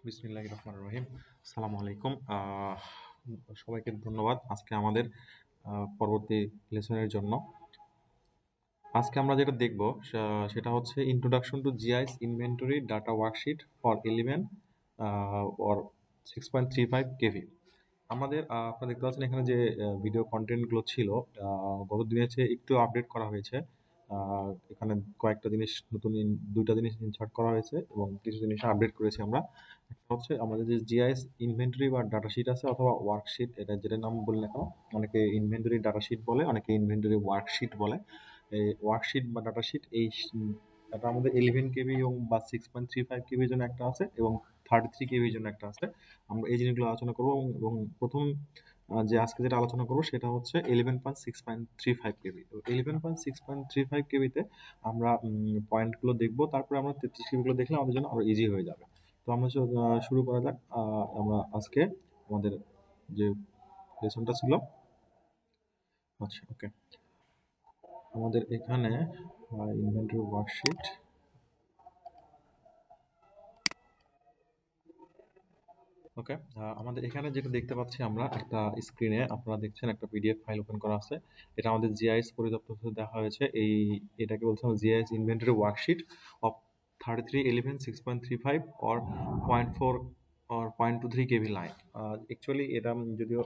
বিসমিল্লাহির রহমানির রহিম। আসসালামু আলাইকুম। সবাইকে ধন্যবাদ আজকে আমাদের পরবর্তী লেসনের জন্য। আজকে আমরা যেটা দেখব সেটা হচ্ছে introduction to GIS inventory data worksheet for 11 or 6.35 KV. আমাদের আপনারা দেখতে পাচ্ছেন এখানে যে ভিডিও কন্টেন্টগুলো ছিল গত দিনের চেয়ে একটু আপডেট করা হয়েছে। এখানে কয়েকটা জিনিস নতুন দুইটা জিনিস ইনসার্ট করা হয়েছে এবং কিছু জিনিস আপডেট করেছি আমরা। একটা হচ্ছে আমাদের যে জিআইএস ইনভেন্টরি বা ডাটা শিট আছে অথবা ওয়ার্কশিট, এটা যেটা নাম বলি না কেন, অনেকে ইনভেন্টরি ডাটা শিট বলে, অনেকে ইনভেন্টরি ওয়ার্কশিট বলে। এই ওয়ার্কশিট বা ডাটা শিট এটা আমাদের 11 কেবি এবং বা 6.35 কেবির জন্য একটা আছে এবং 33 কেবির জন্য একটা আছে। আমরা এই জিনিসগুলো আলোচনা করবো এবং প্রথম যে আজকে যেটা আলোচনা করবো সেটা হচ্ছে 11.6.35 কেবি। তো 11.6.35 কেবিতে আমরা পয়েন্টগুলো দেখবো, তারপরে আমরা 33 কেবিগুলো দেখলে আমাদের জন্য আরো ইজি হয়ে যাবে। তো আমরা শুরু করা যাক। আমরা আজকে আমাদের যে লেসনটা ছিল, আচ্ছা ওকে, আমাদের এখানে ইনভেন্টরি ওয়ার্কশিট। ওকে, আমাদের এখানে যেটা দেখতে পাচ্ছি আমরা একটা স্ক্রিনে, আপনারা দেখছেন একটা পিডিএফ ফাইল ওপেন করা আছে। এটা আমাদের জিআইএস পরিদপ্তর থেকে দেখা হয়েছে। এটাকে বলছে GIS inventory worksheet of 3311 6.35 or 0.4 or 0.23 KV line. Actually এটা যদিও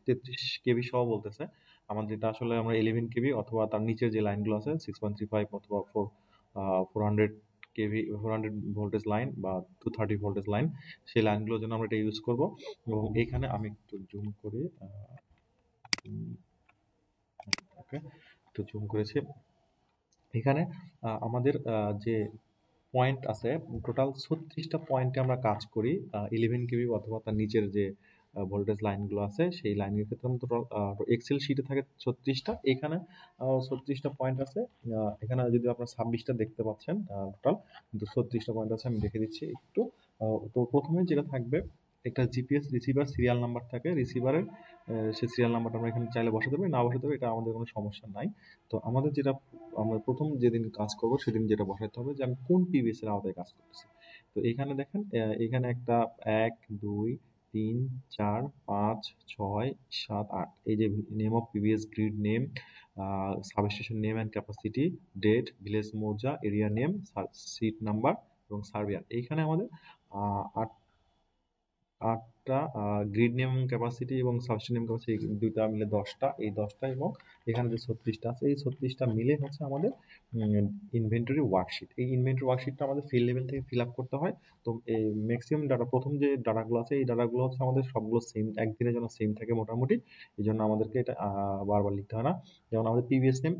33 কেভি সহ বলতেছে, আমাদের এটা আসলে আমরা 11 কেভি অথবা তার নিচের যে লাইনগুলো আছে 6.35 অথবা 400 কেভি 400 ভোল্টেজ লাইন বা 230 ভোল্টেজ লাইন, সেই লাইনগুলোর জন্য আমরা এটা ইউজ করব। এবং এখানে আমি একটু জুম করি, ওকে, একটু জুম করেছি। এখানে আমাদের যে পয়েন্ট আছে, টোটাল 36টা পয়েন্টে আমরা কাজ করি। 11 কেবি অথবা তার নিচের যে ভোল্টেজ লাইনগুলো আছে সেই লাইনের ক্ষেত্রে আমাদের এক্সেল শিটে থাকে 36টা। এখানে 36টা পয়েন্ট আছে। এখানে যদি আপনার 26টা দেখতে পাচ্ছেন টোটাল, কিন্তু 36টা পয়েন্ট আছে। আমি দেখে দিচ্ছি একটু। তো প্রথমে যেটা থাকবে, একটা জিপিএস রিসিভার সিরিয়াল নাম্বার থাকে রিসিভারের। সে সিরিয়াল নাম্বারটা আমরা এখানে চাইলে বসাতে পারি, না বসাতে পারি, এটা আমাদের কোনো সমস্যা নাই। তো আমাদের যেটা, আমরা প্রথম যেদিন কাজ করব সেদিন যেটা বসাতে হবে যে আমি কোন পিভিএস এর আওতায় কাজ করতেছি। তো এখানে দেখেন, এখানে একটা 1 2 3 4 5 6 7 8, এই যে name of PVS, grid name, substation name and capacity, date, village মৌজা, এরিয়া নেম, সিট নাম্বার এবং সার্ভিয়ার। এইখানে আমাদের আট আটটা গ্রিড নেম ক্যাপাসিটি এবং সাবস্টেশন নেম ক্যাপাসিটি, দুইটা মিলে 10টা। এই 10টা এবং এখানে যে 36টা আছে, এই 36টা মিলে হচ্ছে আমাদের ইনভেন্টরি ওয়ার্কশিট। এই ইনভেন্টরি ওয়ার্কশিটটা আমাদের ফিল্ড লেভেল থেকে ফিল আপ করতে হয়। তো এই ম্যাক্সিমাম ডাটা, প্রথম যে ডাটাগুলো আছে এই ডাটাগুলো হচ্ছে আমাদের সবগুলো সেম, একদিনের জন্য সেম থাকে মোটামুটি। এই জন্য আমাদেরকে এটা বারবার লিখতে হয় না। যেমন আমাদের পিভিএস নেম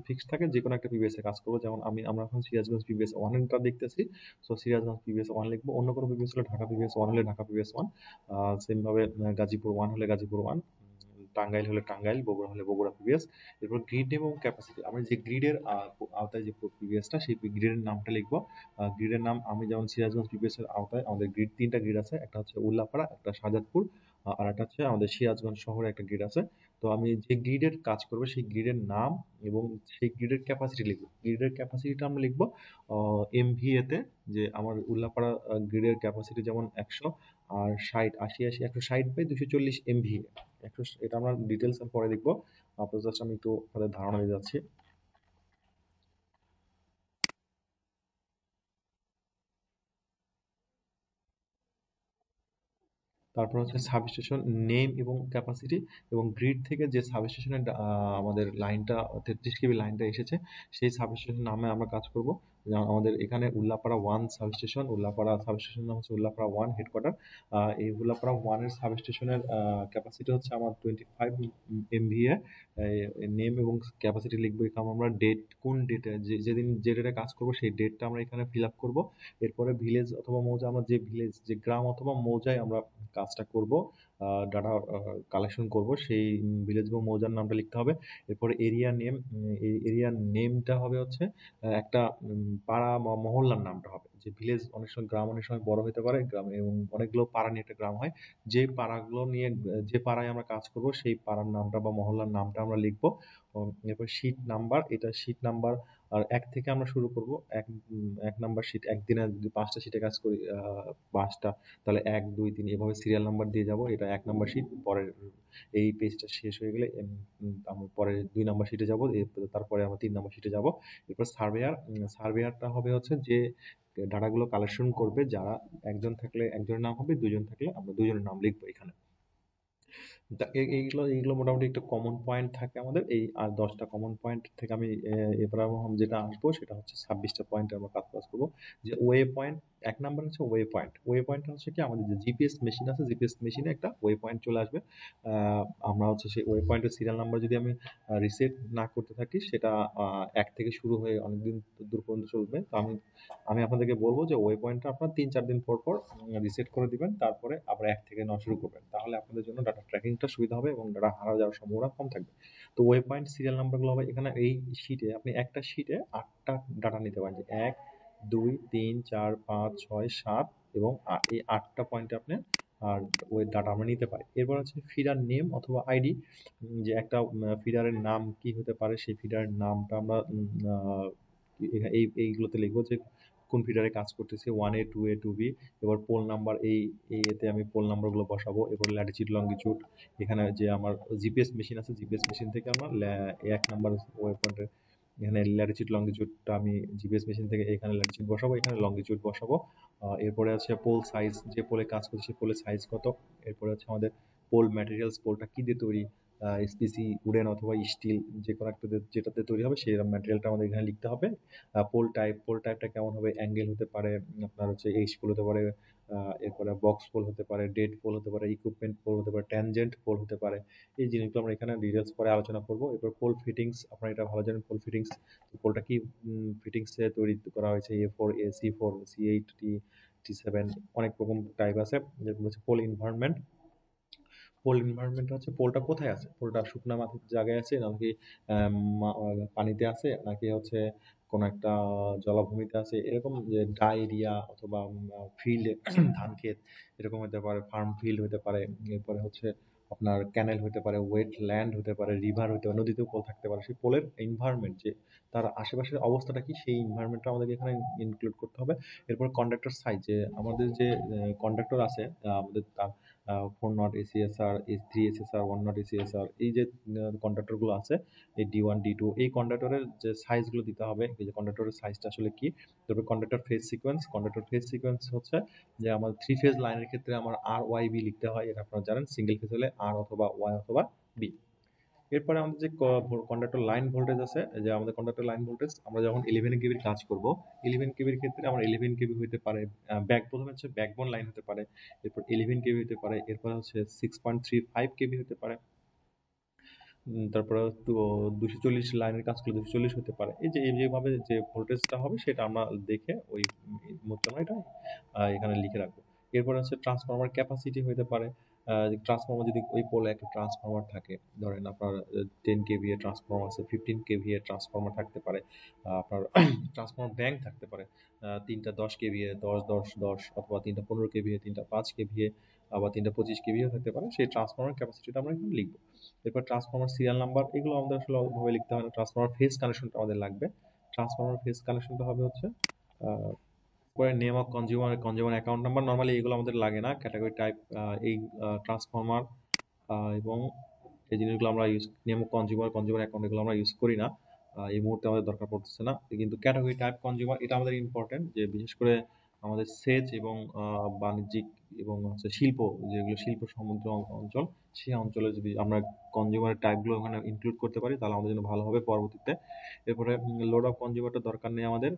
ফিক্সড থাকে, যে কোনো একটা পিভিএস এ কাজ করবো। যেমন আমরা এখন সিরাজগঞ্জ পিভিএস 1 এরটা দেখতেছি, সো সিরাজগঞ্জ পিভিএস 1 লিখবো। অন্য কোনো পিভিএস হলে ঢাকা পিভিএস 1 হলে ঢাকা পিভিএস 1, সেম ভাবে গাজীপুর 1 হলে গাজীপুর 1, টাঙ্গাইল হলে টাঙ্গাইল, বগুড়া হলে বগুড়া পিভিএস। এরপর গ্রিড নেম এবং ক্যাপাসিটি, আমরা যে গ্রিডের আওতায় যে পিভিএসটা, সেই গ্রিডের নামটা লিখবো। গ্রিডের নাম, আমি যেমন সিরাজগঞ্জ পিভিএস এর আওতায় আমাদের গ্রিড তিনটা গ্রিড আছে, একটা হচ্ছে উল্লাপাড়া, একটা শাহজাদপুর, আর একটা হচ্ছে আমাদের সিরাজগঞ্জ শহরে একটা গ্রিড আছে। তো আমি যে গ্রিডের কাজ করবো সেই গ্রিডের নাম এবং সেই গ্রিডের ক্যাপাসিটি লিখবো। গ্রিডের ক্যাপাসিটিটা আমরা লিখবো এমভিএ তে, যে আমার উল্লাপাড়া গ্রিডের ক্যাপাসিটি যেমন 100 আর 60 80 80 160/240 এমভিএ। এটা আমরা ডিটেলস পরে দেখবো। আপনার জাস্ট আমি একটু আপনাদের ধারণা দিয়ে যাচ্ছি। তারপর হচ্ছে সাবস্টেশন নেম এবং ক্যাপাসিটি, এবং গ্রিড থেকে যে সাবস্টেশনের আমাদের লাইনটা 33 কেবি লাইনটা এসেছে, সেই সাবস্টেশন নামে আমরা কাজ করব। যেমন আমাদের এখানে উল্লাপাড়া 1 সাবস্টেশন, উল্লাপাড়া সাবস্টেশন নাম হচ্ছে উল্লাপাড়া 1 হেডকোয়ার্টার। এই উল্লাপাড়া 1 এর সাবস্টেশনের ক্যাপাসিটি হচ্ছে আমার 25 এমভিএ। নেম এবং ক্যাপাসিটি লিখবো এখানে আমরা। ডেট, কোন ডেটে, যেদিন যে ডেটে কাজ করব সেই ডেটটা আমরা এখানে ফিল আপ করবো। এরপরে ভিলেজ অথবা মৌজা, আমরা যে ভিলেজ, যে গ্রাম অথবা মৌজায় আমরা কাজটা করব, ডাটা কালেকশন করব, সেই ভিলেজ বা মৌজার নামটা লিখতে হবে। এরপরে এরিয়া নেম, এরিয়া নেমটা হবে হচ্ছে একটা পাড়া বা মহল্লার নামটা হবে। যে ভিলেজ, অনেক সময় গ্রাম অনেক সময় বড় হতে পারে, গ্রাম এবং অনেকগুলো পাড়া নিয়ে একটা গ্রাম হয়। যে পাড়াগুলো নিয়ে, যে পাড়ায় আমরা কাজ করব সেই পাড়ার নামটা বা মহল্লার নামটা আমরা লিখবো। এরপর শীট নাম্বার, এটা শীট নাম্বার আর 1 থেকে আমরা শুরু করব। 1 নাম্বার শিট একদিনে যদি 5টা শিটে কাজ করি 5টা, তাহলে 1, 2, 3 এভাবে সিরিয়াল নাম্বার দিয়ে যাব। এটা 1 নাম্বার শিট। পরের এই পেজটা শেষ হয়ে গেলে আমরা পরে 2 নাম্বার শিটে যাব। তারপরে আমরা 3 নাম্বার শিটে যাব। এরপর সার্ভেয়ারটা হবে হচ্ছে যে ডাটাগুলো কালেকশন করবে, যারা একজন থাকলে একজনের নাম হবে, দুজন থাকলে আমরা দুজনের নাম লিখবো এখানে। এইগুলো মোটামুটি একটা কমন পয়েন্ট থাকে আমাদের। এই আর 10টা কমন পয়েন্ট থেকে আমি এবার যেটা আসবো সেটা হচ্ছে 26টা পয়েন্টে আমরা কাজ করবো। যে ওয়ে পয়েন্ট, 1 নাম্বার হচ্ছে ওয়ে পয়েন্ট। ওয়ে পয়েন্টটা হচ্ছে কি, আমাদের যে জিপিএস মেশিন আছে, জিপিএস মেশিনে একটা ওয়ে পয়েন্ট চলে আসবে। আমরা হচ্ছে সেই ওয়ে পয়েন্টের সিরিয়াল নাম্বার যদি আমি রিসেট না করতে থাকি, সেটা 1 থেকে শুরু হয়ে অনেকদিন দূর পর্যন্ত চলবে। তো আমি আপনাদেরকে বলবো যে ওয়ে পয়েন্টটা আপনারা 3-4 দিন পর পর রিসেট করে দিবেন, তারপরে আবার 1 থেকে নেওয়া শুরু করবেন। তাহলে আপনাদের জন্য ডাটা ট্র্যাকিংটা সুবিধা হবে এবং ডাটা হারা যাওয়ার সম্ভাবনা কম থাকবে। তো ওয়ে পয়েন্ট সিরিয়াল নাম্বারগুলো হবে এখানে এই শিটে, আপনি একটা শিটে 8টা ডাটা নিতে পারেন, যে 1, 2, 3, 4, 5, 6, 7 এবং এই 8টা পয়েন্টে আপনি আর ওই ডাটা আমরা নিতে পারি। এরপর হচ্ছে ফিডার নেম অথবা আইডি, যে একটা ফিডারের নাম কি হতে পারে, সেই ফিডারের নামটা আমরা এইগুলোতে লিখবো, যে কোন ফিডারে কাজ করতেছে, 1A, 2A, 2B। এবার পোল নাম্বার, এই এতে আমি পোল নাম্বারগুলো বসাবো। এরপর ল্যাটিচিউড লঙ্গিচিউড, এখানে যে আমার জিপিএস মেশিন আছে, জিপিএস মেশিন থেকে আমরা 1 নাম্বার ওয়েব পয়েন্টের এখানে ল্যাটিচিউড লঙ্গিচিউডটা আমি জিপিএস মেশিন থেকে এখানে ল্যাটিচিউড বসাবো, এখানে লঙ্গিচিউড বসাবো। এরপরে আছে পোল সাইজ, যে পোলে কাজ করছে সেই পোলের সাইজ কত। এরপরে হচ্ছে আমাদের পোল ম্যাটেরিয়ালস, পোলটা কি দিয়ে তৈরি, এসপিসি, উডেন অথবা স্টিল, যে কোনো একটা যেটাতে তৈরি হবে সেই ম্যাটেরিয়ালটা আমাদের এখানে লিখতে হবে। পোল টাইপটা কেমন হবে, অ্যাঙ্গেল হতে পারে, আপনার হচ্ছে এইচ পোল হতে পারে, এরপরে বক্স পোল হতে পারে, ডেড পোল হতে পারে, ইকুইপমেন্ট পোল হতে পারে, ট্যানজেন্ট পোল হতে পারে। এই জিনিসগুলো আমরা এখানে ডিটেলস পরে আলোচনা করব। এরপর পোল ফিটিংস, আপনারা এটা ভালো জানেন পোল ফিটিংস। পোলটা কি ফিটিংসে তৈরি করা হয়েছে, A4, C4, C8, T7, অনেক রকম টাইপ আছে। যেরকম হচ্ছে পোল এনভায়রনমেন্ট। পোল এনভায়রনমেন্ট হচ্ছে পোলটা কোথায় আছে, পোলটা শুকনা মাটির জায়গায় আছে নাকি পানিতে আছে, নাকি হচ্ছে কোনো একটা জলাভূমিতে আছে, এরকম যে ড্রাই এরিয়া অথবা ফিল্ড ধান ক্ষেত এরকম হতে পারে, ফার্ম ফিল্ড হতে পারে। এরপরে হচ্ছে আপনার ক্যানেল হতে পারে, ওয়েট ল্যান্ড হতে পারে, রিভার হতে পারে, নদীতেও পোল থাকতে পারে। সেই পোলের এনভায়রনমেন্ট, যে তার আশেপাশের অবস্থাটা কি, সেই এনভায়রনমেন্টটা আমাদেরকে এখানে ইনক্লুড করতে হবে। এরপর কন্ডাক্টর সাইজ, যে আমাদের যে কন্ডাক্টর আছে আমাদের, তার 4 নট এসিএসআর, 3 এসএসআর, 1 নট এসিএসআর, এই যে কন্ডাক্টরগুলো আছে, এই D1, D2, এই কন্ডাক্টরের যে সাইজগুলো দিতে হবে, এই যে কন্ডাক্টরের সাইজটা আসলে কি। তারপর কন্ডাক্টর ফেজ সিকোয়েন্স হচ্ছে যে আমার 3 ফেজ লাইনের ক্ষেত্রে আমার RYB লিখতে হয়, এটা আপনারা জানেন। সিঙ্গেল ফেজ হলে R অথবা Y অথবা B। এরপরে আমাদের যে কন্ডাক্টর লাইন ভোল্টেজ আছে, যে আমাদের কন্ডাক্টর লাইন ভোল্টেজ, আমরা যখন 11 কেবির কাজ করব, 11 কেবির ক্ষেত্রে আমার 11 কেবি হতে পারে, প্রথমে হচ্ছে ব্যাকবোন লাইন হতে পারে, এরপর 11 কেবি হতে পারে, এরপর হচ্ছে 6.35 কেবি হতে পারে, তারপরে 240 লাইনের কাজ করলে 240 হতে পারে। এই যেভাবে যে ভোল্টেজটা হবে সেটা আমরা দেখে ওই মোটামুটি এটা এখানে লিখে রাখবো। এরপরে হচ্ছে ট্রান্সফরমার ক্যাপাসিটি হতে পারে। ট্রান্সফরমার যদি ওই পোলে একটা ট্রান্সফরমার থাকে, ধরেন আপনার 10 কেভিএ ট্রান্সফরমার আছে, 15 কেভিএ ট্রান্সফরমার থাকতে পারে, আপনার ট্রান্সফরমার ব্যাংক থাকতে পারে, 3টা 10 কেভিএ, 10, 10, 10, অথবা 3টা 15 কেভিএ, 3টা 5 কেভিএ, আবার 3টা 25 কেভিএ থাকতে পারে। সেই ট্রান্সফরমার ক্যাপাসিটিটা আমরা এখানে লিখবো। এরপর ট্রান্সফরমার সিরিয়াল নাম্বার, এগুলো আমাদের আসলে ওভাবে লিখতে হয় না। ট্রান্সফরমার ফেজ কানেকশনটা আমাদের লাগবে। ট্রান্সফরমার ফেজ কানেকশনটা হবে হচ্ছে পরে name of consumer account number. Normally এগুলো আমাদের লাগে না। ক্যাটাগরি টাইপ, এই ট্রান্সফরমার এবং এই জিনিসগুলো আমরা নেম অফ কনজিউমার অ্যাকাউন্ট, এগুলো আমরা ইউজ করি না, এই মুহূর্তে আমাদের দরকার পড়তেছে না। কিন্তু ক্যাটাগরি টাইপ কনজিউমার, এটা আমাদের ইম্পর্টেন্ট, যে বিশেষ করে আমাদের সেচ এবং বাণিজ্যিক এবং হচ্ছে শিল্প, যেগুলো শিল্প সমৃদ্ধ অঞ্চল, সেই অঞ্চলে যদি আমরা কনজিউমারের টাইপগুলো ওখানে ইনক্লুড করতে পারি, তাহলে আমাদের জন্য ভালো হবে পরবর্তীতে। এরপরে লোড অফ কনজিউমারটা দরকার নেই আমাদের।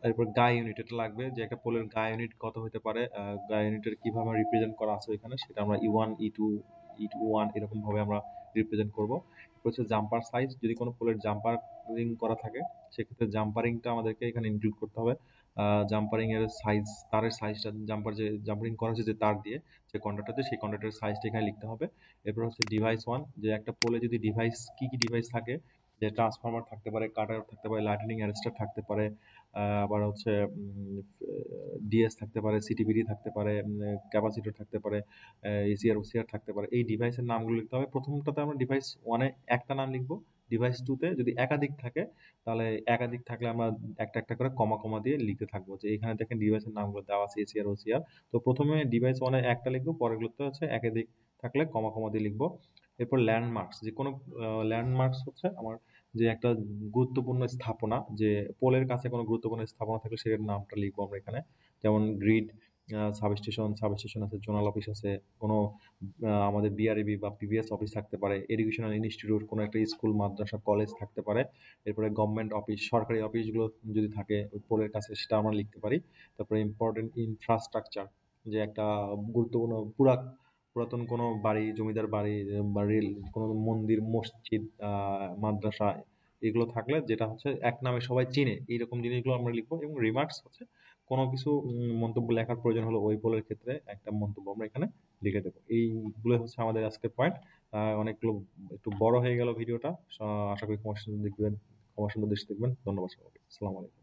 এরপর গায়ে ইউনিট, এটা লাগবে, যে একটা পোলের গায়ে ইউনিট কত হতে পারে, গায়ে ইউনিটের কিভাবে রিপ্রেজেন্ট করা আছে এখানে, সেটা আমরা E1, E2, E21 এরকম ভাবে আমরা রিপ্রেজেন্ট করব। হচ্ছে জাম্পার সাইজ, যদি কোনো পোলের জাম্পারিং করা থাকে সেক্ষেত্রে জাম্পারিংটা আমাদেরকে এখানে ইনক্লুড করতে হবে। জাম্পারিং এর সাইজ, তারের সাইজটা, জাম্পারিং করা হচ্ছে যে তার দিয়ে, যে কন্ডাক্টরতে, সেই কন্ডাক্টরের সাইজটা এখানে লিখতে হবে। এরপর হচ্ছে ডিভাইস 1, যে একটা পোলে যদি ডিভাইস, কি কি ডিভাইস থাকে, যে ট্রান্সফরমার থাকতে পারে, কাটার থাকতে পারে, লাইটনিং অ্যারেস্টার থাকতে পারে, আবার হচ্ছে ডিএস থাকতে পারে, সিটিবিডি থাকতে পারে, ক্যাপাসিটর থাকতে পারে, এসিআর ওসিআর থাকতে পারে। এই ডিভাইসের নামগুলো লিখতে হবে। প্রথমটাতে আমরা ডিভাইস 1-এ একটা নাম লিখবো, ডিভাইস 2 তে যদি একাধিক থাকে তাহলে একাধিক থাকলে আমরা একটা, একটা করে কমা, কমা দিয়ে লিখতে থাকবো যে এখানে দেখেন ডিভাইসের নামগুলো দেওয়া আছে এসিআর, ওসিআর। তো ১ম এ ডিভাইস 1 এ একটা লিখবো, পরেরগুলোতে হচ্ছে একাধিক থাকলে কমা, কমা দিয়ে লিখবো। এরপর ল্যান্ডমার্কস, যেকোনো ল্যান্ডমার্কস হচ্ছে আমার যে একটা গুরুত্বপূর্ণ স্থাপনা, যে পোলের কাছে কোনো গুরুত্বপূর্ণ স্থাপনা থাকলে সেটার নামটা লিখবো আমরা এখানে। যেমন গ্রিড, সাবস্টেশন আছে, জোনাল অফিস আছে, কোনো আমাদের বিআরইবি বা পিবিএস অফিস থাকতে পারে, এডুকেশনাল ইনস্টিটিউট, কোনো একটা স্কুল, মাদ্রাসা, কলেজ থাকতে পারে। এরপরে গভর্নমেন্ট অফিস, সরকারি অফিসগুলো যদি থাকে ওই পোলের কাছে সেটা আমরা লিখতে পারি। তারপরে ইম্পর্টেন্ট ইনফ্রাস্ট্রাকচার, যে একটা গুরুত্বপূর্ণ পুরাতন কোনো বাড়ি, জমিদার বাড়ি বা রেল, কোনো মন্দির, মসজিদ, মাদ্রাসা, এগুলো থাকলে যেটা হচ্ছে এক নামে সবাই চিনে, এইরকম জিনিসগুলো আমরা লিখবো। এবং রিমার্কস হচ্ছে কোনো কিছু মন্তব্য লেখার প্রয়োজন হলো ওই পোলের ক্ষেত্রে একটা মন্তব্য আমরা এখানে লিখে দেবো। এইগুলো হচ্ছে আমাদের আজকের পয়েন্ট। অনেকগুলো একটু বড় হয়ে গেল ভিডিওটা। আশা করি ক্ষমা সুন্দর দেখবেন, ক্ষমা সুন্দর দৃষ্টি দেখবেন। ধন্যবাদ সবাইকে। আসসালামু আলাইকুম।